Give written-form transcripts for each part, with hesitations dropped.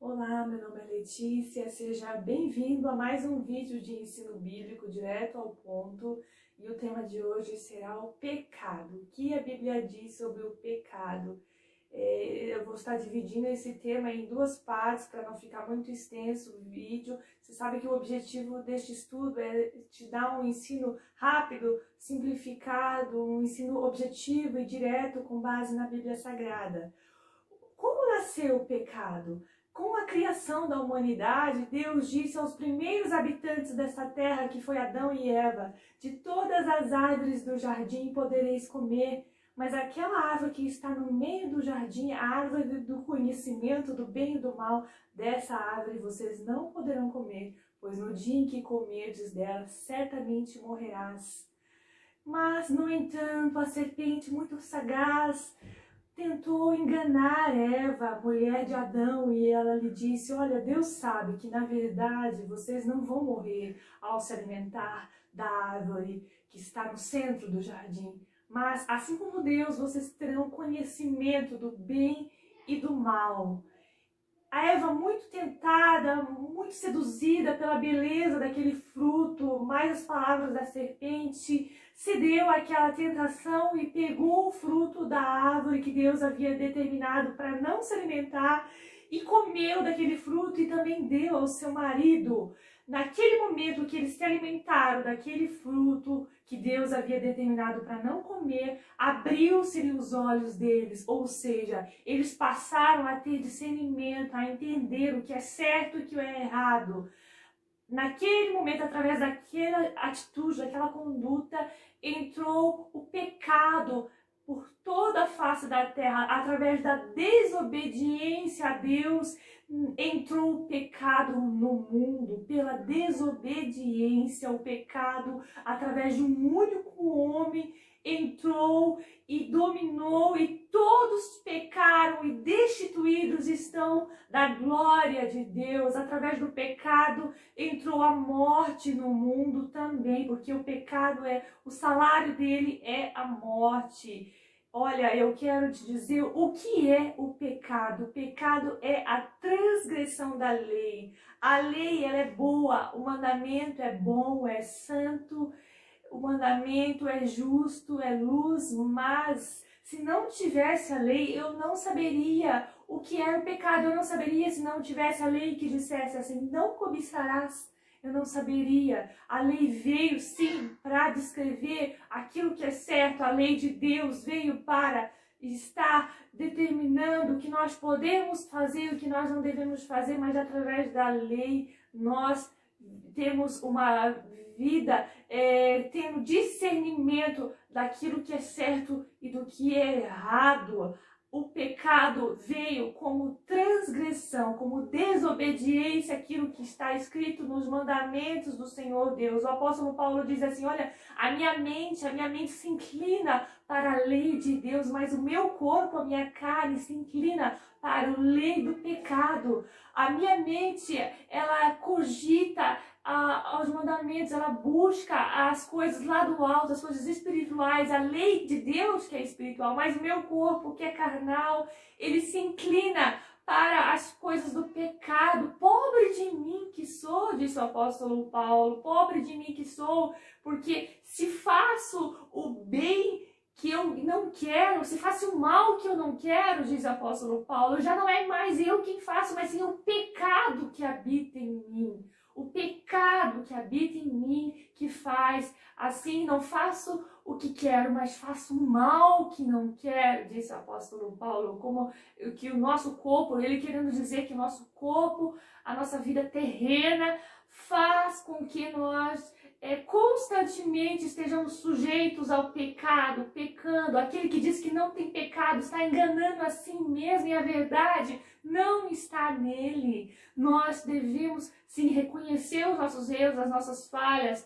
Olá, meu nome é Letícia, seja bem-vindo a mais um vídeo de ensino bíblico direto ao ponto. E o tema de hoje será o pecado. O que a Bíblia diz sobre o pecado? Eu vou estar dividindo esse tema em duas partes para não ficar muito extenso o vídeo. Você sabe que o objetivo deste estudo é te dar um ensino rápido, simplificado, um ensino objetivo e direto com base na Bíblia Sagrada. Como nasceu o pecado? Com a criação da humanidade, Deus disse aos primeiros habitantes desta terra, que foi Adão e Eva: de todas as árvores do jardim podereis comer, mas aquela árvore que está no meio do jardim, a árvore do conhecimento do bem e do mal, dessa árvore vocês não poderão comer, pois no dia em que comerdes dela, certamente morrerás. Mas, no entanto, a serpente, muito sagaz, tentou enganar Eva, mulher de Adão, e ela lhe disse: olha, Deus sabe que na verdade vocês não vão morrer ao se alimentar da árvore que está no centro do jardim, mas assim como Deus, vocês terão conhecimento do bem e do mal. A Eva, muito tentada, muito seduzida pela beleza daquele fruto, mais as palavras da serpente, cedeu àquela tentação e pegou o fruto da árvore que Deus havia determinado para não se alimentar e comeu daquele fruto e também deu ao seu marido. Naquele momento que eles se alimentaram daquele fruto que Deus havia determinado para não comer, abriu-se-lhe os olhos deles, ou seja, eles passaram a ter discernimento, a entender o que é certo e o que é errado. Naquele momento, através daquela atitude, daquela conduta, entrou o pecado por toda a face da terra. Através da desobediência a Deus, entrou o pecado no mundo. Pela desobediência, o pecado, através de um único homem, entrou e dominou, e todos pecaram e destituídos estão da glória de Deus. Através do pecado entrou a morte no mundo também, porque o pecado o salário dele é a morte. Olha, eu quero te dizer o que é o pecado. O pecado é a transgressão da lei. A lei, ela é boa, o mandamento é bom, é santo, o mandamento é justo, é luz, mas se não tivesse a lei, eu não saberia o que era o pecado. Eu não saberia se não tivesse a lei que dissesse assim: não cobiçarás. Eu não saberia. A lei veio, sim, para descrever aquilo que é certo. A lei de Deus veio para estar determinando o que nós podemos fazer e o que nós não devemos fazer, mas através da lei nós temos uma vida tendo discernimento daquilo que é certo e do que é errado. O pecado veio como transgressão, como desobediência àquilo que está escrito nos mandamentos do Senhor Deus. O apóstolo Paulo diz assim: olha, a minha mente se inclina para a lei de Deus, mas o meu corpo, a minha carne se inclina para a lei do pecado. A minha mente, ela cogita aos mandamentos, ela busca as coisas lá do alto, as coisas espirituais, a lei de Deus que é espiritual, mas o meu corpo, que é carnal, ele se inclina para as coisas do pecado. Pobre de mim que sou, disse o apóstolo Paulo, pobre de mim que sou, porque se faço o bem que eu não quero, se faço o mal que eu não quero, diz o apóstolo Paulo, já não é mais eu quem faço, mas sim o pecado que habita em mim. O pecado que habita em mim que faz assim, não faço o que quero, mas faço o mal que não quero, disse o apóstolo Paulo, como que o nosso corpo, ele querendo dizer que o nosso corpo, a nossa vida terrena, faz com que nós constantemente estejamos sujeitos ao pecado, pecando. Aquele que diz que não tem pecado está enganando a si mesmo, e a verdade não está nele. Nós devemos sim reconhecer os nossos erros, as nossas falhas.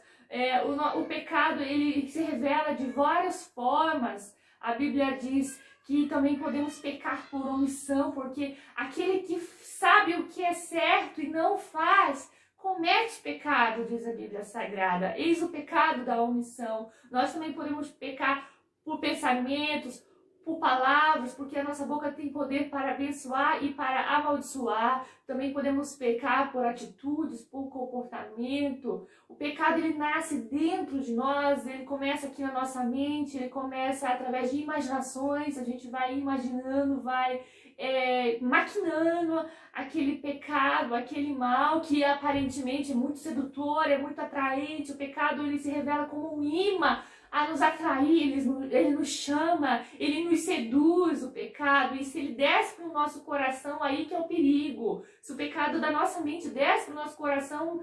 O pecado, ele se revela de várias formas. A Bíblia diz que também podemos pecar por omissão, porque aquele que sabe o que é certo e não faz, comete pecado, diz a Bíblia Sagrada. Eis o pecado da omissão. Nós também podemos pecar por pensamentos, por palavras, porque a nossa boca tem poder para abençoar e para amaldiçoar. Também podemos pecar por atitudes, por comportamento. O pecado, ele nasce dentro de nós, ele começa aqui na nossa mente, ele começa através de imaginações, a gente vai imaginando, vai maquinando aquele pecado, aquele mal que aparentemente é muito sedutor, é muito atraente. O pecado, ele se revela como um imã a nos atrair, ele nos chama, ele nos seduz, o pecado. E se ele desce para o nosso coração, aí que é o perigo. Se o pecado da nossa mente desce para o nosso coração,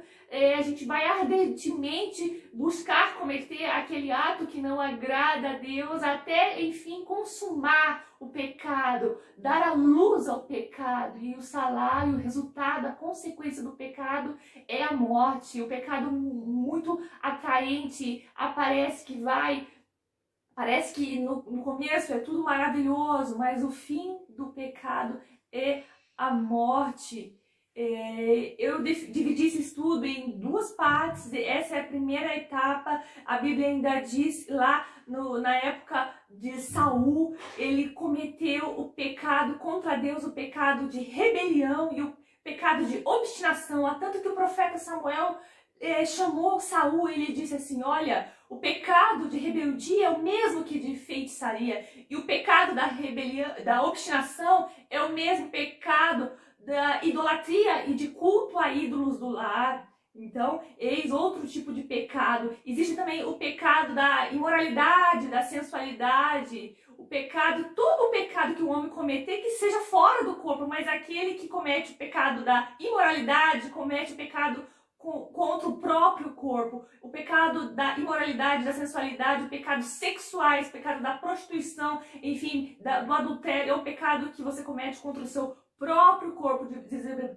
a gente vai ardentemente buscar cometer aquele ato que não agrada a Deus, até, enfim, consumar o pecado, dar a luz ao pecado. E o salário, o resultado, a consequência do pecado é a morte. O pecado muito atraente, parece que no começo é tudo maravilhoso, mas o fim do pecado é a morte. Eu dividi esse estudo em duas partes. Essa é a primeira etapa. A Bíblia ainda diz lá na época de Saul, ele cometeu o pecado contra Deus, o pecado de rebelião e o pecado de obstinação, a tanto que o profeta Samuel chamou Saul e ele disse assim: olha, o pecado de rebeldia é o mesmo que de feitiçaria, e o pecado da rebelião, da obstinação, é o mesmo pecado da idolatria e de culto a ídolos do lar. Então, eis outro tipo de pecado. Existe também o pecado da imoralidade, da sensualidade, o pecado, todo o pecado que o homem cometer que seja fora do corpo, mas aquele que comete o pecado da imoralidade, comete o pecado contra o próprio corpo, o pecado da imoralidade, da sensualidade, o pecado sexuais, o pecado da prostituição, enfim, do adultério, é o pecado que você comete contra o seu próprio corpo,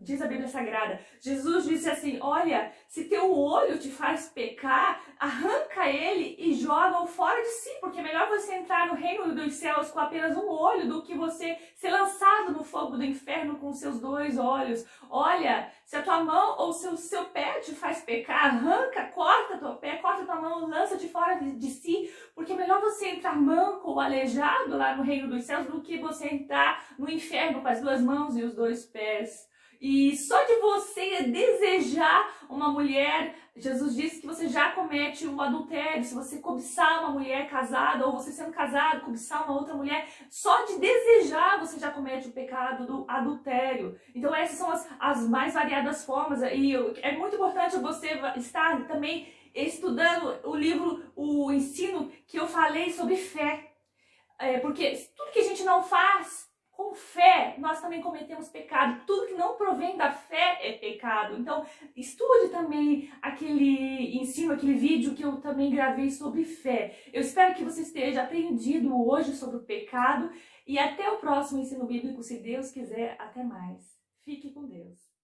diz a Bíblia Sagrada. Jesus disse assim: olha, se teu olho te faz pecar, arranca ele e joga-o fora de si, porque é melhor você entrar no reino dos céus com apenas um olho do que você ser lançado no fogo do inferno com seus dois olhos. Olha, se a tua mão ou seu pé te faz pecar, arranca, corta teu pé, corta tua mão, lança-te fora de si, porque é melhor você entrar manco ou aleijado lá no reino dos céus do que você entrar no inferno com as duas mãos e os dois pés. E só de você desejar uma mulher, Jesus disse que você já comete o adultério. Se você cobiçar uma mulher casada, ou você sendo casado, cobiçar uma outra mulher, só de desejar você já comete o pecado do adultério. Então essas são as mais variadas formas. E é muito importante você estar também estudando o livro, o ensino que eu falei sobre fé. Porque tudo que a gente não faz com fé, nós também cometemos pecado. Tudo que não provém da fé é pecado. Então, estude também aquele ensino, aquele vídeo que eu também gravei sobre fé. Eu espero que você esteja aprendido hoje sobre o pecado. E até o próximo ensino bíblico, se Deus quiser. Até mais. Fique com Deus.